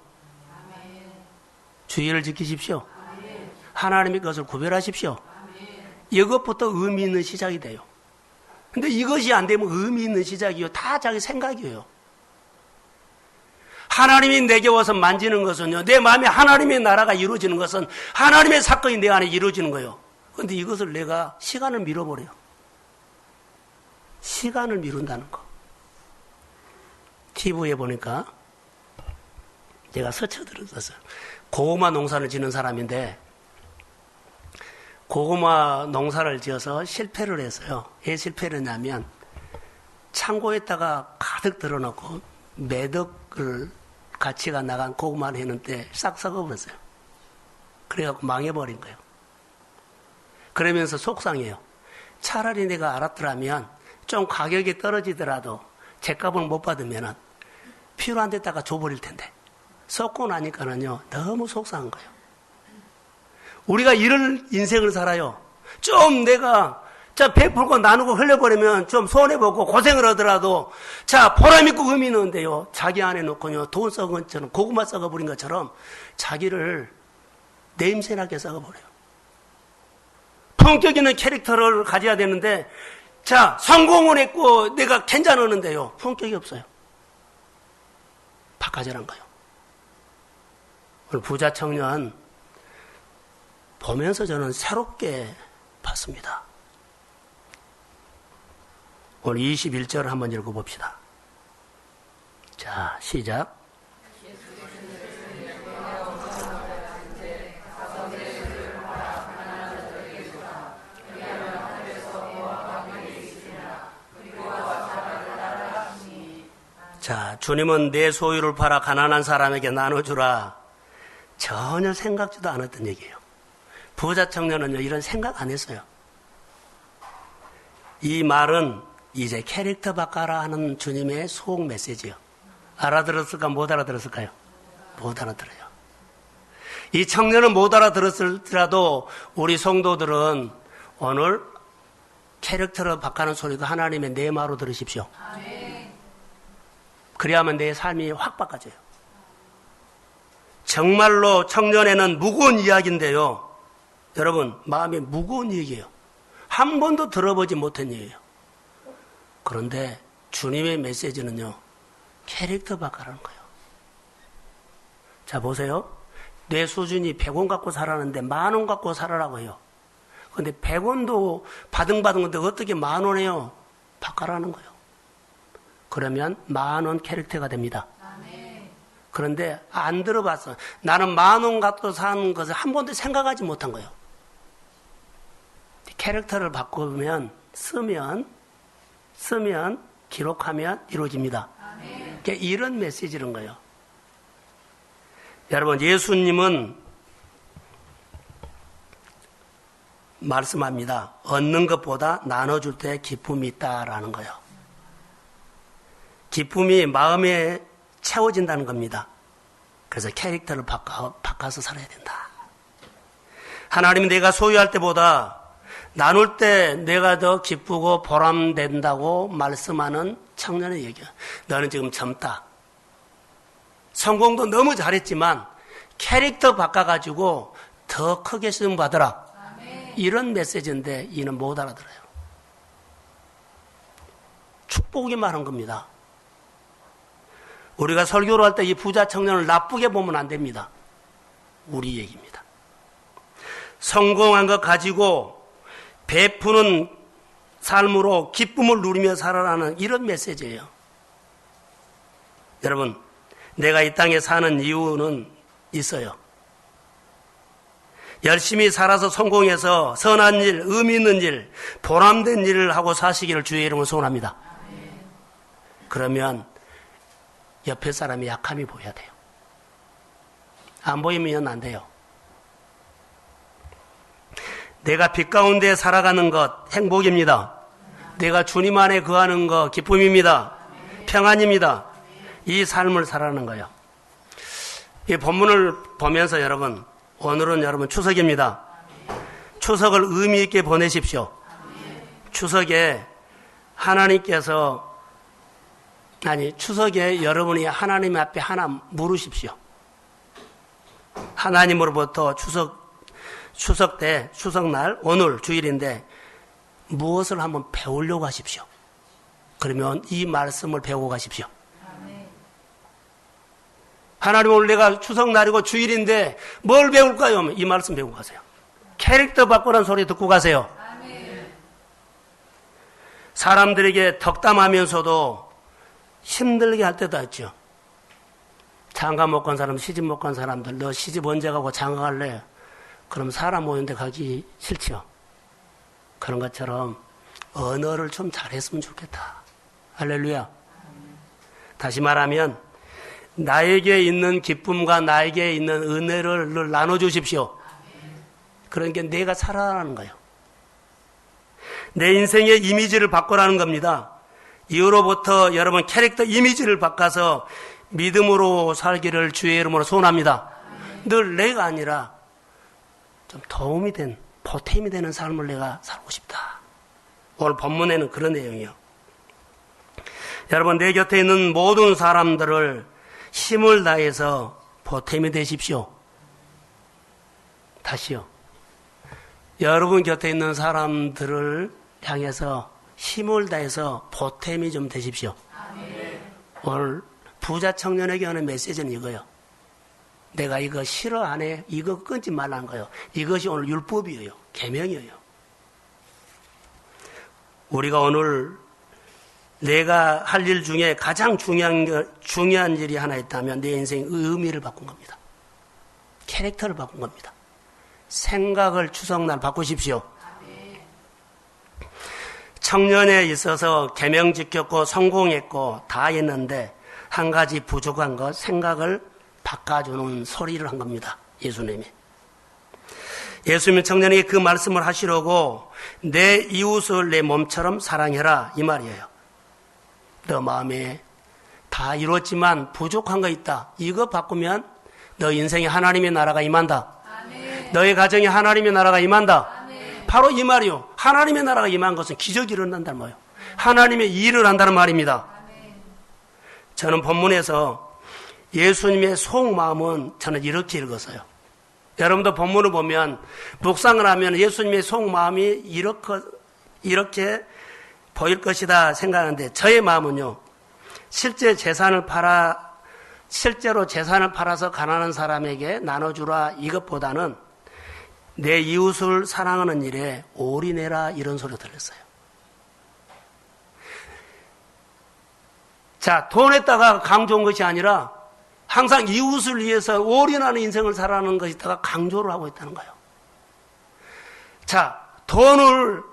주의를 지키십시오. 하나님의 것을 구별하십시오. 이것부터 의미 있는 시작이 돼요. 근데 이것이 안 되면 의미 있는 시작이요. 다 자기 생각이에요. 하나님이 내게 와서 만지는 것은요, 내 마음에 하나님의 나라가 이루어지는 것은 하나님의 사건이 내 안에 이루어지는 거예요. 그런데 이것을 내가 시간을 밀어버려요. 시간을 미룬다는 거. TV에 보니까 제가 스쳐들었어요. 고구마 농사를 짓는 사람인데 고구마 농사를 지어서 실패를 했어요. 왜 실패를 했냐면 창고에다가 가득 들어놓고 매덕을 가치가 나간 고구마를 했는데 싹 썩어버렸어요. 그래갖고 망해버린 거예요. 그러면서 속상해요. 차라리 내가 알았더라면 좀 가격이 떨어지더라도 제값을 못 받으면 필요한 데다가 줘버릴 텐데 썩고 나니까는요 너무 속상한 거예요. 우리가 이런 인생을 살아요. 좀 내가 베풀고 나누고 흘려버리면 좀 손해보고 고생을 하더라도 보람있고 의미 있는데요. 자기 안에 놓고요. 돈 썩은 것처럼 고구마 썩어버린 것처럼 자기를 냄새나게 썩어버려요. 품격 있는 캐릭터를 가져야 되는데 성공을 했고 내가 괜찮았는데요. 품격이 없어요. 바꿔자란 거예요. 오늘 부자 청년 보면서 저는 새롭게 봤습니다. 오늘 21절 한번 읽어봅시다. 자, 시작. 자, 주님은 내 소유를 팔아 가난한 사람에게 나눠주라. 전혀 생각지도 않았던 얘기예요. 부자 청년은요, 이런 생각 안 했어요. 이 말은 이제 캐릭터 바꿔라 하는 주님의 속 메시지요. 알아들었을까, 못 알아들었을까요? 못 알아들어요. 이 청년은 못 알아들었을지라도 우리 성도들은 오늘 캐릭터를 바꾸는 소리도 하나님의 내 말로 들으십시오. 그래야만 내 삶이 확 바꿔져요. 정말로 청년에는 무거운 이야기인데요. 여러분, 마음이 무거운 얘기예요. 한 번도 들어보지 못한 얘기예요. 그런데 주님의 메시지는요, 캐릭터 바꿔라는 거예요. 자, 보세요. 내 수준이 100원 갖고 살았는데 10,000원 갖고 살아라고 해요. 그런데 100원도 바등바등 건데 어떻게 10,000원이에요? 바꿔라는 거예요. 그러면 10,000원 캐릭터가 됩니다. 그런데 안 들어봤어. 나는 10,000원 갖고 사는 것을 한 번도 생각하지 못한 거예요. 캐릭터를 바꾸면 쓰면 기록하면 이루어집니다. 그러니까 이런 메시지인 거예요. 여러분, 예수님은 말씀합니다. 얻는 것보다 나눠줄 때 기쁨이 있다라는 거예요. 기쁨이 마음에 채워진다는 겁니다. 그래서 캐릭터를 바꿔서 살아야 된다. 하나님은 내가 소유할 때보다 나눌 때 내가 더 기쁘고 보람된다고 말씀하는 청년의 얘기야. 너는 지금 젊다. 성공도 너무 잘했지만 캐릭터 바꿔가지고 더 크게 쓰임 받으라. 이런 메시지인데 이는 못 알아들어요. 축복이 많은 겁니다. 우리가 설교를 할 때 이 부자 청년을 나쁘게 보면 안 됩니다. 우리 얘기입니다. 성공한 것 가지고 베푸는 삶으로 기쁨을 누리며 살아라는 이런 메시지예요. 여러분, 내가 이 땅에 사는 이유는 있어요. 열심히 살아서 성공해서 선한 일, 의미 있는 일, 보람된 일을 하고 사시기를 주의 이름으로 소원합니다. 그러면 옆에 사람이 약함이 보여야 돼요. 안 보이면 안 돼요. 내가 빛 가운데 살아가는 것 행복입니다. 내가 주님 안에 거하는 것 기쁨입니다. 평안입니다. 이 삶을 살아가는 거예요. 이 본문을 보면서 여러분, 오늘은 여러분 추석입니다. 추석을 의미 있게 보내십시오. 추석에 추석에 여러분이 하나님 앞에 하나 물으십시오. 하나님으로부터 추석날, 오늘 주일인데 무엇을 한번 배우려고 하십시오. 그러면 이 말씀을 배우고 가십시오. 하나님, 오늘 내가 추석날이고 주일인데 뭘 배울까요? 이 말씀 배우고 가세요. 캐릭터 바꾸라는 소리 듣고 가세요. 사람들에게 덕담하면서도 힘들게 할 때도 있죠. 장가 못 간 사람, 시집 못 간 사람들, 너 시집 언제 가고 장가 갈래? 그럼 사람 모이는데 가기 싫죠. 그런 것처럼 언어를 좀 잘했으면 좋겠다. 할렐루야. 다시 말하면 나에게 있는 기쁨과 나에게 있는 은혜를 나눠주십시오. 그러니까 내가 살아가는 거예요. 내 인생의 이미지를 바꾸라는 겁니다. 이후로부터 여러분 캐릭터 이미지를 바꿔서 믿음으로 살기를 주의 이름으로 소원합니다. 늘 내가 아니라 좀 도움이 된, 보탬이 되는 삶을 내가 살고 싶다. 오늘 본문에는 그런 내용이에요. 여러분, 내 곁에 있는 모든 사람들을 힘을 다해서 보탬이 되십시오. 다시요. 여러분 곁에 있는 사람들을 향해서 힘을 다해서 보탬이 좀 되십시오. 오늘 부자 청년에게 하는 메시지는 이거예요. 내가 이거 싫어 안 해. 이거 끊지 말라는 거예요. 이것이 오늘 율법이에요. 계명이에요. 우리가 오늘 내가 할 일 중에 가장 중요한 일이 하나 있다면 내 인생의 의미를 바꾼 겁니다. 캐릭터를 바꾼 겁니다. 생각을 추석날 바꾸십시오. 청년에 있어서 계명 지켰고 성공했고 다 했는데 한 가지 부족한 것, 생각을 바꿔주는 소리를 한 겁니다. 예수님이. 예수님은 청년에게 그 말씀을 하시려고 내 이웃을 내 몸처럼 사랑해라 이 말이에요. 너 마음에 다 이뤘지만 부족한 거 있다. 이거 바꾸면 너 인생에 하나님의 나라가 임한다. 아멘. 너의 가정에 하나님의 나라가 임한다. 아멘. 바로 이 말이요. 하나님의 나라가 임한 것은 기적이 일어난다는 거예요. 하나님의 일을 한다는 말입니다. 아멘. 저는 본문에서 예수님의 속마음은 저는 이렇게 읽었어요. 여러분도 본문을 보면 묵상을 하면 예수님의 속마음이 이렇게 보일 것이다 생각하는데 저의 마음은요. 실제로 재산을 팔아서 가난한 사람에게 나눠주라 이것보다는 내 이웃을 사랑하는 일에 올인해라 이런 소리가 들렸어요. 자, 돈에다가 강조한 것이 아니라 항상 이웃을 위해서 올인하는 인생을 살아가는 것에다가 강조를 하고 있다는 거예요. 자, 돈을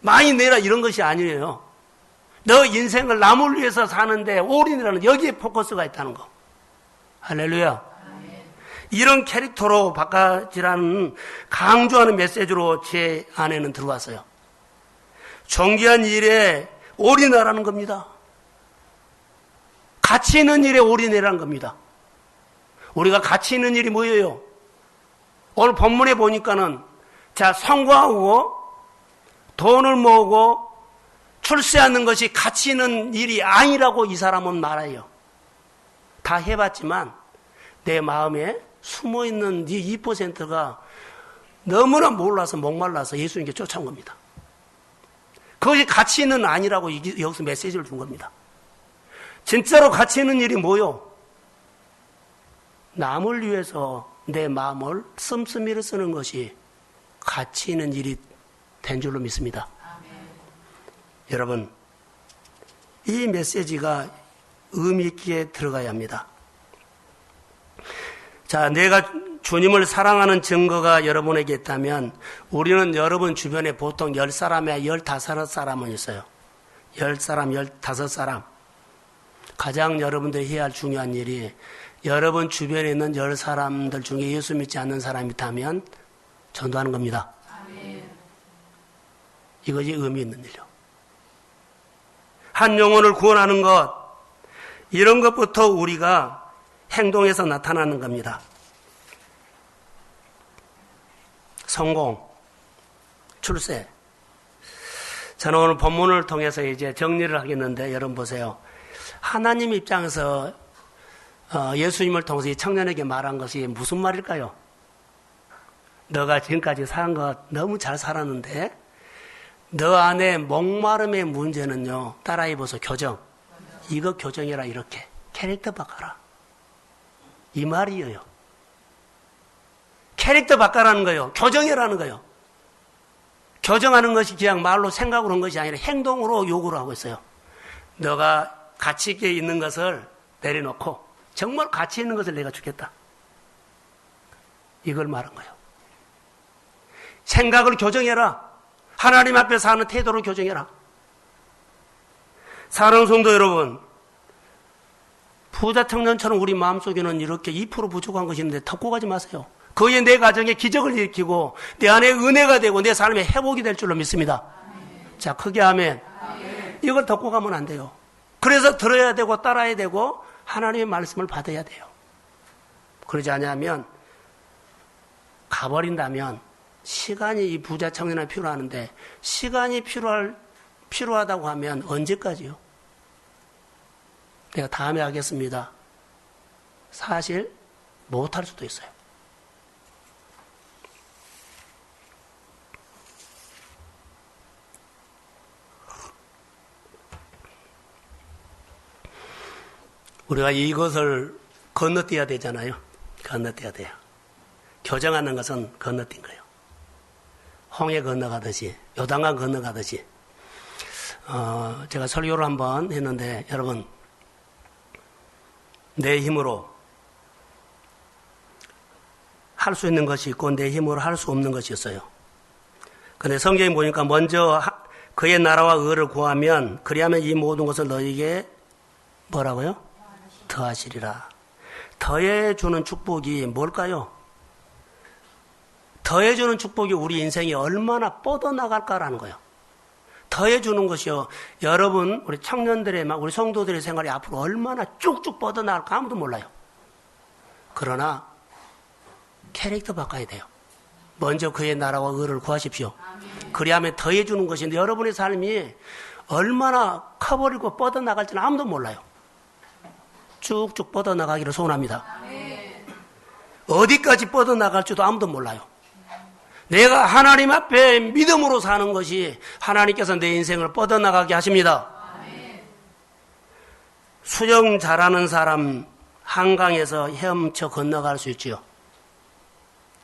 많이 내라 이런 것이 아니에요. 너 인생을 남을 위해서 사는데 올인이라는 여기에 포커스가 있다는 거. 할렐루야. 이런 캐릭터로 바꿔지라는 강조하는 메시지로 제 안에는 들어왔어요. 존귀한 일에 올인하라는 겁니다. 가치 있는 일에 올인해라는 겁니다. 우리가 가치 있는 일이 뭐예요? 오늘 본문에 보니까는 자, 성공하고 돈을 모으고 출세하는 것이 가치 있는 일이 아니라고 이 사람은 말해요. 다 해봤지만 내 마음에 숨어있는 네 2%가 너무나 몰라서 목말라서 예수님께 쫓아온 겁니다. 그것이 가치 있는 아니라고 여기서 메시지를 준 겁니다. 진짜로 가치 있는 일이 뭐요? 남을 위해서 내 마음을 씀씀이를 쓰는 것이 가치 있는 일이 된 줄로 믿습니다. 여러분, 이 메시지가 의미 있게 들어가야 합니다. 자, 내가 주님을 사랑하는 증거가 여러분에게 있다면 우리는 여러분 주변에 보통 10사람에 15사람은 있어요. 10사람, 15사람. 가장 여러분들이 해야 할 중요한 일이 여러분 주변에 있는 10사람들 중에 예수 믿지 않는 사람이 있다면 전도하는 겁니다. 이것이 의미 있는 일이요. 한 영혼을 구원하는 것, 이런 것부터 우리가 행동에서 나타나는 겁니다. 성공, 출세. 저는 오늘 본문을 통해서 이제 정리를 하겠는데 여러분 보세요. 하나님 입장에서 예수님을 통해서 이 청년에게 말한 것이 무슨 말일까요? 너가 지금까지 산 것 너무 잘 살았는데 너 안에 목마름의 문제는요. 따라해보소. 교정. 이거 교정해라. 이렇게. 캐릭터 바꿔라. 이 말이에요. 캐릭터 바꿔라는 거예요. 교정해라는 거예요. 교정하는 것이 그냥 말로 생각으로 한 것이 아니라 행동으로 요구를 하고 있어요. 너가 가치 있게 있는 것을 내려놓고 정말 가치 있는 것을 내가 주겠다. 이걸 말한 거예요. 생각을 교정해라. 하나님 앞에 사는 태도를 교정해라. 사랑하는 성도 여러분, 부자 청년처럼 우리 마음속에는 이렇게 2% 부족한 것이 있는데 덮고 가지 마세요. 그게 내 가정에 기적을 일으키고 내 안에 은혜가 되고 내 삶의 회복이 될 줄로 믿습니다. 자, 크게 아멘. 이걸 덮고 가면 안 돼요. 그래서 들어야 되고 따라야 되고 하나님의 말씀을 받아야 돼요. 그러지 않으면 가버린다면 시간이 이 부자 청년에 필요하는데 시간이 필요하다고 하면 언제까지요? 내가 다음에 하겠습니다. 사실 못할 수도 있어요. 우리가 이것을 건너뛰어야 되잖아요. 건너뛰어야 돼요. 교정하는 것은 건너뛴 거예요. 홍해 건너가듯이, 요단강 건너가듯이. 제가 설교를 한번 했는데, 여러분, 내 힘으로 할 수 있는 것이 있고, 내 힘으로 할 수 없는 것이 있어요. 근데 성경에 보니까 먼저 그의 나라와 의를 구하면, 그리하면 이 모든 것을 너에게 뭐라고요? 더하시리라. 더해주는 축복이 뭘까요? 더해주는 축복이 우리 인생에 얼마나 뻗어나갈까라는 거예요. 더해주는 것이요. 여러분, 우리 청년들의, 우리 성도들의 생활이 앞으로 얼마나 쭉쭉 뻗어나갈까 아무도 몰라요. 그러나 캐릭터 바꿔야 돼요. 먼저 그의 나라와 의를 구하십시오. 그리하면 더해주는 것인데 여러분의 삶이 얼마나 커버리고 뻗어나갈지는 아무도 몰라요. 쭉쭉 뻗어나가기를 소원합니다. 어디까지 뻗어나갈지도 아무도 몰라요. 내가 하나님 앞에 믿음으로 사는 것이 하나님께서 내 인생을 뻗어나가게 하십니다. 수영 잘하는 사람 한강에서 헤엄쳐 건너갈 수 있지요.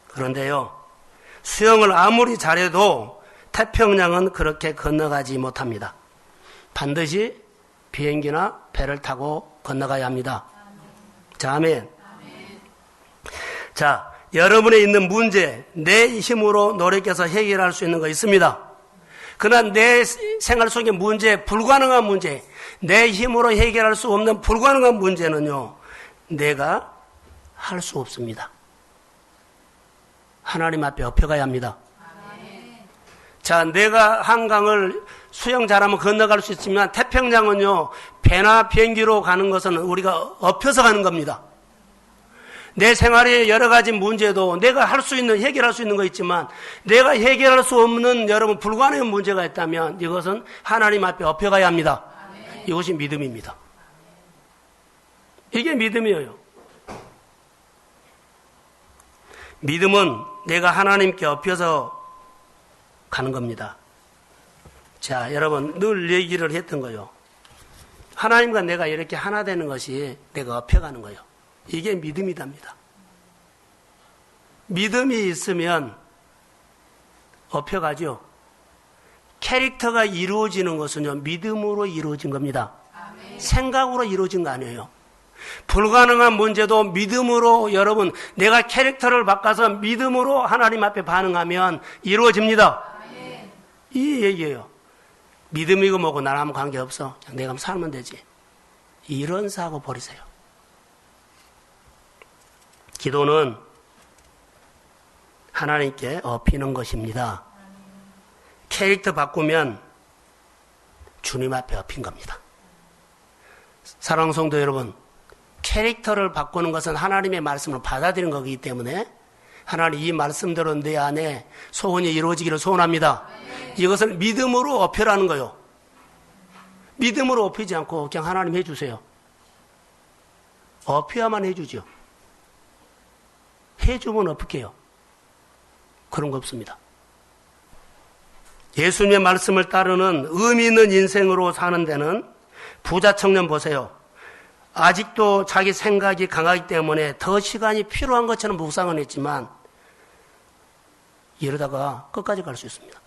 그런데요, 수영을 아무리 잘해도 태평양은 그렇게 건너가지 못합니다. 반드시 비행기나 배를 타고 건너가야 합니다. 자, 아멘. 자, 여러분에 있는 문제, 내 힘으로 노력해서 해결할 수 있는 거 있습니다. 그러나 내 생활 속의 문제, 불가능한 문제, 내 힘으로 해결할 수 없는 불가능한 문제는요, 내가 할 수 없습니다. 하나님 앞에 엎혀가야 합니다. 자, 내가 한강을 수영 잘하면 건너갈 수 있지만 태평양은요, 배나 비행기로 가는 것은 우리가 엎혀서 가는 겁니다. 내 생활의 여러 가지 문제도 내가 할 수 있는, 해결할 수 있는 거 있지만 내가 해결할 수 없는 여러분 불가능한 문제가 있다면 이것은 하나님 앞에 엎혀가야 합니다. 이것이 믿음입니다. 이게 믿음이에요. 믿음은 내가 하나님께 엎혀서 가는 겁니다. 자, 여러분 늘 얘기를 했던 거예요. 하나님과 내가 이렇게 하나 되는 것이 내가 엎혀가는 거예요. 이게 믿음이답니다. 믿음이 있으면 엎혀가죠. 캐릭터가 이루어지는 것은요, 믿음으로 이루어진 겁니다. 생각으로 이루어진 거 아니에요. 불가능한 문제도 믿음으로 여러분 내가 캐릭터를 바꿔서 믿음으로 하나님 앞에 반응하면 이루어집니다. 이 얘기예요. 믿음이고 뭐고 나랑 아무 관계없어. 그냥 내가 살면 되지. 이런 사고 버리세요. 기도는 하나님께 업히는 것입니다. 캐릭터 바꾸면 주님 앞에 업힌 겁니다. 사랑하는 성도 여러분, 캐릭터를 바꾸는 것은 하나님의 말씀을 받아들이는 거기 때문에 하나님 이 말씀대로 내 안에 소원이 이루어지기를 소원합니다. 이것을 믿음으로 업혀라는 거요. 믿음으로 업히지 않고 그냥 하나님 해주세요. 업혀야만 해주죠. 해주면 어떡해요? 그런 거 없습니다. 예수님의 말씀을 따르는 의미 있는 인생으로 사는 데는 부자 청년 보세요. 아직도 자기 생각이 강하기 때문에 더 시간이 필요한 것처럼 묵상은 했지만 이러다가 끝까지 갈 수 있습니다.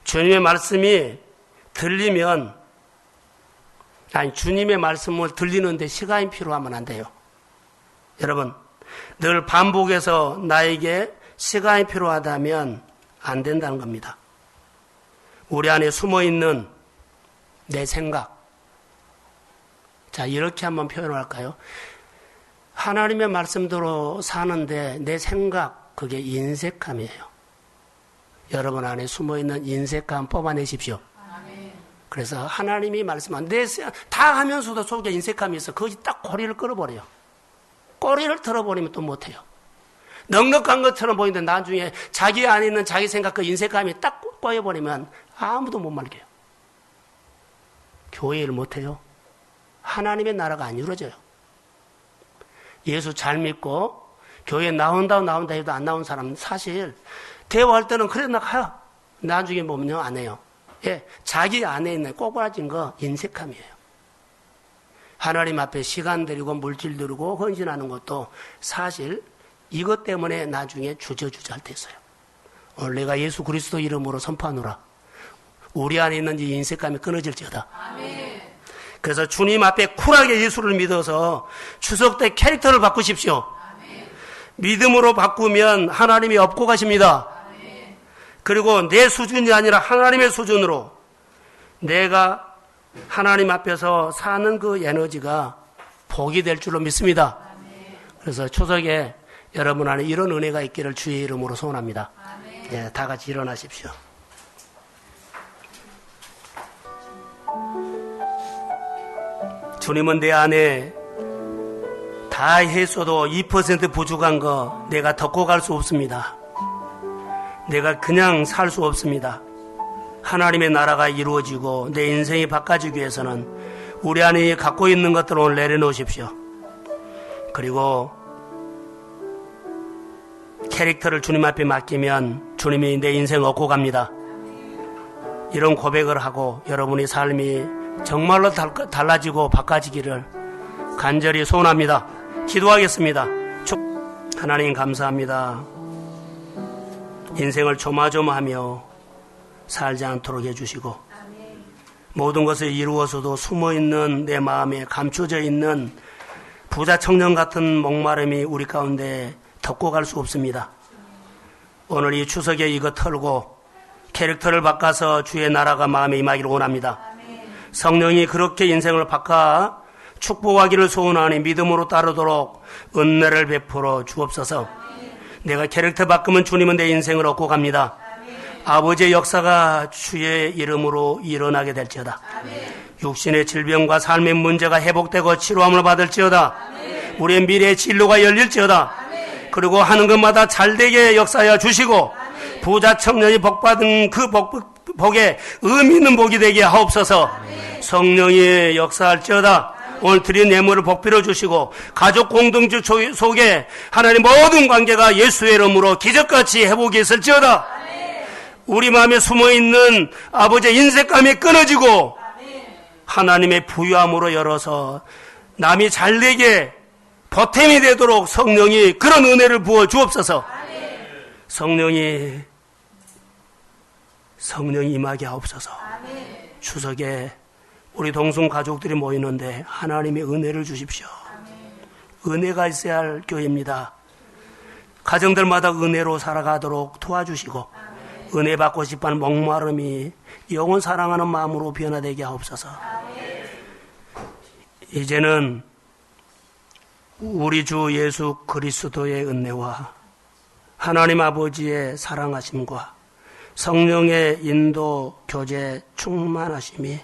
주님의 말씀이 들리면 주님의 말씀을 들리는데 시간이 필요하면 안 돼요. 여러분, 늘 반복해서 나에게 시간이 필요하다면 안 된다는 겁니다. 우리 안에 숨어있는 내 생각. 자, 이렇게 한번 표현을 할까요? 하나님의 말씀대로 사는데 내 생각, 그게 인색함이에요. 여러분 안에 숨어있는 인색함 뽑아내십시오. 그래서 하나님이 말씀한 다 하면서도 속에 인색함이 있어. 거기 딱 꼬리를 끌어버려요. 꼬리를 들어버리면 또 못해요. 넉넉한 것처럼 보이는데 나중에 자기 안에 있는 자기 생각 그 인색함이 딱 꼬여버리면 아무도 못 말겨요. 교회 일 못해요. 하나님의 나라가 안 이루어져요. 예수 잘 믿고 교회에 나온다 해도 안 나온 사람은 사실 대화할 때는 그래 나가요. 나중에 보면요 안 해요. 예, 자기 안에 있는 꼬꾸라진 거 인색함이에요. 하나님 앞에 시간 들이고 물질 들이고 헌신하는 것도 사실 이것 때문에 나중에 주저할 때 있어요. 오늘 내가 예수 그리스도 이름으로 선포하노라. 우리 안에 있는 이 인색감이 끊어질지어다. 아멘. 그래서 주님 앞에 쿨하게 예수를 믿어서 추석 때 캐릭터를 바꾸십시오. 아멘. 믿음으로 바꾸면 하나님이 업고 가십니다. 아멘. 그리고 내 수준이 아니라 하나님의 수준으로 내가 하나님 앞에서 사는 그 에너지가 복이 될 줄로 믿습니다. 아멘. 그래서 추석에 여러분 안에 이런 은혜가 있기를 주의 이름으로 소원합니다. 예, 다 같이 일어나십시오. 주님은 내 안에 다 했어도 2% 부족한 거 내가 덮고 갈 수 없습니다. 내가 그냥 살 수 없습니다. 하나님의 나라가 이루어지고 내 인생이 바꿔지기 위해서는 우리 안에 갖고 있는 것들을 오늘 내려놓으십시오. 그리고 캐릭터를 주님 앞에 맡기면 주님이 내 인생 얻고 갑니다. 이런 고백을 하고 여러분의 삶이 정말로 달라지고 바꿔지기를 간절히 소원합니다. 기도하겠습니다. 하나님 감사합니다. 인생을 조마조마하며 살지 않도록 해주시고 모든 것을 이루어서도 숨어있는 내 마음에 감춰져 있는 부자 청년 같은 목마름이 우리 가운데 덮고 갈 수 없습니다. 오늘 이 추석에 이거 털고 캐릭터를 바꿔서 주의 나라가 마음에 임하기를 원합니다. 성령이 그렇게 인생을 바꿔 축복하기를 소원하니 믿음으로 따르도록 은혜를 베풀어 주옵소서. 내가 캐릭터 바꾸면 주님은 내 인생을 얻고 갑니다. 아버지의 역사가 주의 이름으로 일어나게 될지어다. 육신의 질병과 삶의 문제가 회복되고 치료함을 받을지어다. 우리의 미래의 진로가 열릴지어다. 그리고 하는 것마다 잘되게 역사하여 주시고 부자 청년이 복받은 그 복에 의미 있는 복이 되게 하옵소서. 성령이 역사할지어다. 오늘 드린 예물을 복빌어 주시고 가족 공동체 속에 하나님 모든 관계가 예수의 이름으로 기적같이 회복이 있을지어다. 우리 마음에 숨어있는 아버지의 인색감이 끊어지고 하나님의 부유함으로 열어서 남이 잘되게 보탬이 되도록 성령이 그런 은혜를 부어 주옵소서. 성령이 임하게 하옵소서. 추석에 우리 동성 가족들이 모이는데 하나님의 은혜를 주십시오. 은혜가 있어야 할 교회입니다. 가정들마다 은혜로 살아가도록 도와주시고 은혜 받고 싶어하는 목마름이 영원 사랑하는 마음으로 변화되게 하옵소서. 이제는 우리 주 예수 그리스도의 은혜와 하나님 아버지의 사랑하심과 성령의 인도, 교제, 충만하심이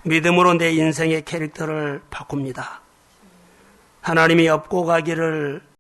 믿음으로 내 인생의 캐릭터를 바꿉니다. 하나님이 업고 가기를